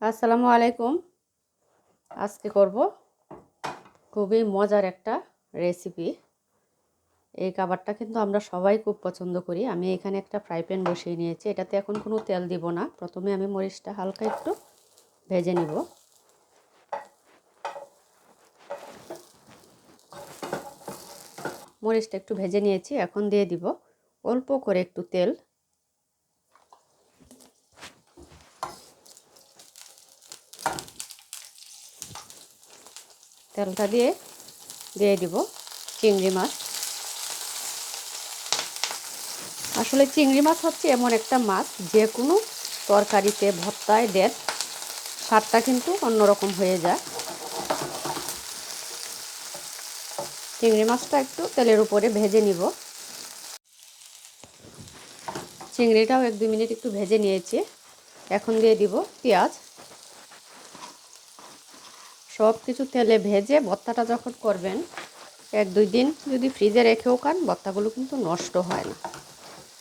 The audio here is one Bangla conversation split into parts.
আসসালামু আলাইকুম। আজকে করব খুবই মজার একটা রেসিপি। এই খাবারটা কিন্তু আমরা সবাই খুব পছন্দ করি। আমি এখানে একটা ফ্রাই প্যান বসিয়ে নিয়েছি। এটাতে এখন কোনো তেল দিব না। প্রথমে আমি মরিচটা হালকা একটু ভেজে নিব। মরিচটা একটু ভেজে নিয়েছি। এখন দিয়ে দিব অল্প করে একটু তেল। তেলটা দিয়ে দিব চিংড়ি মাছ। আসলে চিংড়ি মাছ হচ্ছে এমন একটা মাছ, যে কোনো তরকারিতে ভর্তায় দেন স্বাদটা কিন্তু অন্যরকম হয়ে যায়। চিংড়ি মাছটা একটু তেলের উপরে ভেজে নিব। চিংড়িটাও 1-2 মিনিট একটু ভেজে নিয়েছি। এখন দিয়ে দিব পেঁয়াজ। সব কিছু তেলে ভেজে ভর্তাটা যখন করবেন, 1-2 দিন যদি ফ্রিজে রেখেও খান, ভর্তাগুলো কিন্তু নষ্ট হয় না।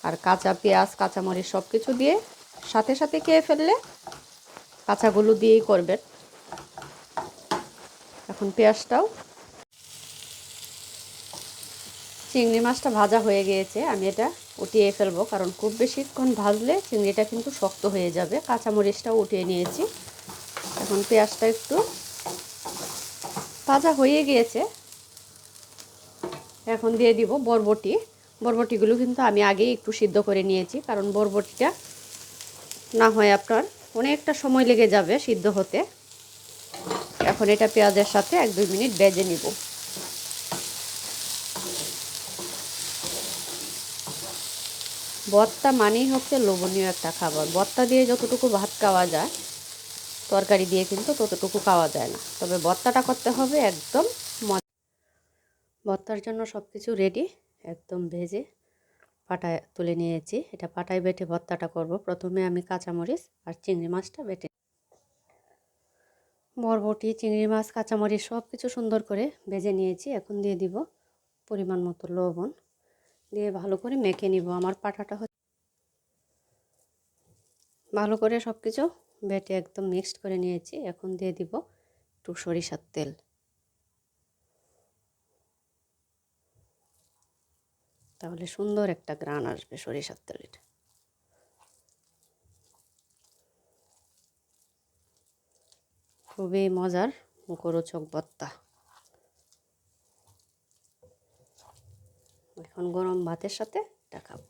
আর কাঁচা পেঁয়াজ, কাঁচামরিচ সব কিছু দিয়ে সাথে সাথে খেয়ে ফেললে কাঁচাগুলো দিয়েই করবেন। এখন পেঁয়াজটাও, চিংড়ি মাছটা ভাজা হয়ে গিয়েছে। আমি এটা উঠিয়ে ফেলবো, কারণ খুব বেশিক্ষণ ভাজলে চিংড়িটা কিন্তু শক্ত হয়ে যাবে। কাঁচামরিচটাও উঠিয়ে নিয়েছি। এখন পেঁয়াজটা একটু ভাজা হয়ে গিয়েছে। এখন দিয়ে দিব বরবটি। বরবটিগুলো কিন্তু আমি আগেই একটু সিদ্ধ করে নিয়েছি, কারণ বরবটিটা না হয় আপনার অনেকটা সময় লেগে যাবে সিদ্ধ হতে। এখন এটা পেঁয়াজের সাথে 1-2 মিনিট ভেজে নিব। ভর্তা মানেই হচ্ছে লোভনীয় একটা খাবার। ভর্তা দিয়ে যতটুকু ভাত খাওয়া যায়, তরকারি দিয়ে কিন্তু ততটুকু খাওয়া যায় না। তবে ভর্তাটা করতে হবে একদম মজা। ভর্তার জন্য সব কিছু রেডি, একদম ভেজে পাটায় তুলে নিয়েছি। এটা পাটায় বেটে ভর্তাটা করব। প্রথমে আমি কাঁচামরিচ আর চিংড়ি মাছটা বেটে, বরবটি, চিংড়ি মাছ, কাঁচামরিচ সব কিছু সুন্দর করে ভেজে নিয়েছি। এখন দিয়ে দিব পরিমাণ মতো লবণ, দিয়ে ভালো করে মেখে নিব। আমার পাটাটা ভালো করে সব কিছু বেটে একদম মিক্সড করে নিয়েছি। এখন দিয়ে দিব একটু সরিষার তেল। তাহলে সুন্দর একটা ঘ্রাণ আসবে সরিষার তেলের। খুবই মজার মুখরোচক ভর্তা। এখন গরম ভাতের সাথে এটা খাবো।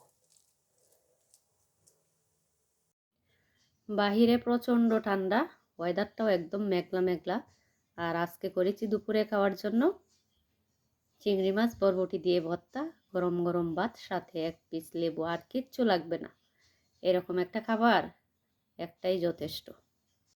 বাহিরে প্রচণ্ড ঠান্ডা, ওয়েদারটাও একদম মেঘলা মেঘলা। আর আজকে করেছি দুপুরে খাওয়ার জন্য চিংড়ি মাছ বরবটি দিয়ে ভর্তা, গরম গরম ভাত, সাথে 1 পিস লেবু। আর কিচ্ছু লাগবে না। এরকম একটা খাবার একটাই যথেষ্ট।